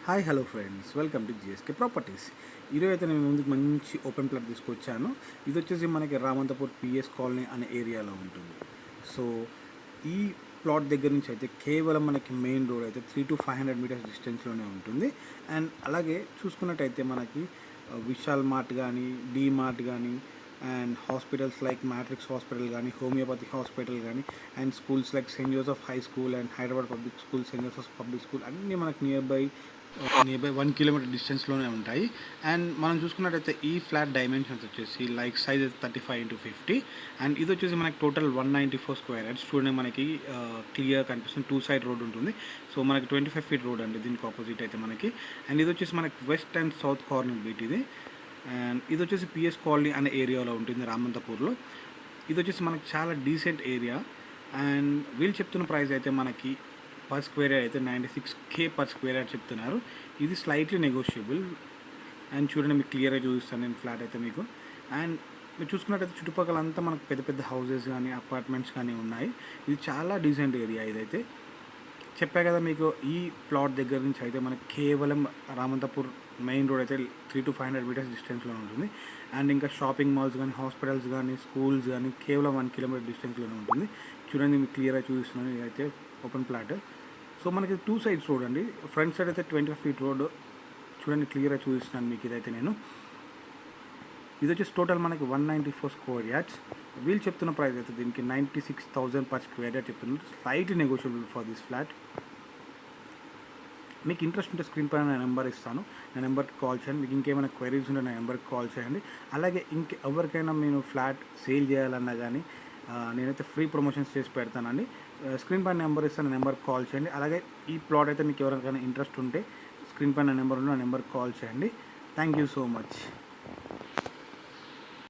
Hi hello friends, welcome to GSK properties. ఈరోజు అయితే నేను ముందుకు మంచి ఓపెన్ ప్లాట్ తీసుకొచ్చాను. ఇది వచ్చేసి మనకి రామంతపూర్ పిఎస్ కాలనీ అనే ఏరియాలో ఉంటుంది. సో ఈ ప్లాట్ దగ్గర నుంచి అయితే కేవలం మనకి మెయిన్ రోడ్ అయితే 300 to 500 మీటర్స్ డిస్టెన్స్లోనే ఉంటుంది. అండ్ అలాగే చూసుకున్నట్టయితే మనకి విశాల్ మార్ట్ కానీ, డీ మార్ట్ కానీ, and hospitals like matrix hospital కానీ, హోమియోపతి హాస్పిటల్ కానీ, and schools like Saint Joseph high school and Hyderabad public school, Saint Joseph public school అన్నీ మనకు నియర్ బై 1 కిలోమీటర్ డిస్టెన్స్లోనే ఉంటాయి. అండ్ మనం చూసుకున్నట్టయితే ఈ ఫ్లాట్ డైమెన్షన్స్ వచ్చేసి లైక్ సైజ్ 35x50, అండ్ ఇది వచ్చేసి మనకి టోటల్ 194 స్క్వేర్ యార్డ్స్. చూడండి మనకి క్లియర్ కనిపిస్తుంది. 2 సైడ్ రోడ్ ఉంటుంది. సో మనకి 25 ఫీట్ రోడ్ అండి దీనికి ఆపోజిట్ అయితే మనకి. అండ్ ఇది వచ్చేసి మనకి west and south corner beat ఇది. అండ్ ఇది వచ్చేసి పిఎస్ కాలనీ అనే ఏరియాలో ఉంటుంది రామంతపూర్లో. ఇది వచ్చేసి మనకి చాలా డీసెంట్ ఏరియా. అండ్ వీళ్ళు చెప్తున్న ప్రైస్ అయితే మనకి పర్ స్క్వేర్ యార్డ్ అయితే 96K పర్ స్క్వేర్ యార్డ్ చెప్తున్నారు. ఇది స్లైట్లీ నెగోషియబుల్. అండ్ చూడండి మీకు క్లియర్గా చూపిస్తాను నేను ఫ్లాట్ అయితే మీకు. అండ్ మీరు చూసుకున్నట్టయితే చుట్టుపక్కల అంతా మనకు పెద్ద పెద్ద హౌసెస్ కానీ అపార్ట్మెంట్స్ కానీ ఉన్నాయి. ఇది చాలా డీసెంట్ ఏరియా ఇదైతే. చెప్పా కదా మీకు, ఈ ప్లాట్ దగ్గర నుంచి అయితే మనకి కేవలం రామంతపూర్ మెయిన్ రోడ్ అయితే 300 to 500 మీటర్స్ డిస్టెన్స్లో ఉంటుంది. అండ్ ఇంకా షాపింగ్ మాల్స్ కానీ, హాస్పిటల్స్ కానీ, స్కూల్స్ కానీ కేవలం 1 కిలోమీటర్ డిస్టెన్స్లోనే ఉంటుంది. చూడండి మీకు క్లియర్గా చూపిస్తున్నాను. ఇదైతే ఓపెన్ ప్లాట్. సో మనకి 2 సైడ్స్ రోడ్ అండి. ఫ్రంట్ సైడ్ అయితే 25 ఫీట్ రోడ్. చూడండి క్లియర్గా చూపిస్తున్నాను మీకు. ఇదైతే నేను ఇది వచ్చేసి టోటల్ మనకి 194 స్క్వేర్ యార్డ్స్. వీళ్ళు చెప్తున్న ప్రైస్ అయితే దీనికి 96,000 పర్ స్క్వేర్ యార్డ్ చెప్తున్నారు. Slightly negotiable for this flat. మీకు ఇంట్రెస్ట్ ఉంటే స్క్రీన్ పైన నా నెంబర్ ఇస్తాను, నా నెంబర్కి కాల్ చేయండి. మీకు ఇంకేమైనా క్వైరీస్ ఉంటే నా నెంబర్కి కాల్ చేయండి. అలాగే ఎవరికైనా నేను ఫ్లాట్ సేల్ చేయాలన్నా కానీ నేనైతే ఫ్రీ ప్రమోషన్స్ చేసి పెడతానండి. స్క్రీన్ పైన నెంబర్ ఇస్తాను, నెంబర్కి కాల్ చేయండి. అలాగే ఈ ప్లాట్ అయితే మీకు ఎవరికైనా ఇంట్రెస్ట్ ఉంటే స్క్రీన్ పైన నెంబర్ ఉన్న నెంబర్కి కాల్ చేయండి. Thank you so much.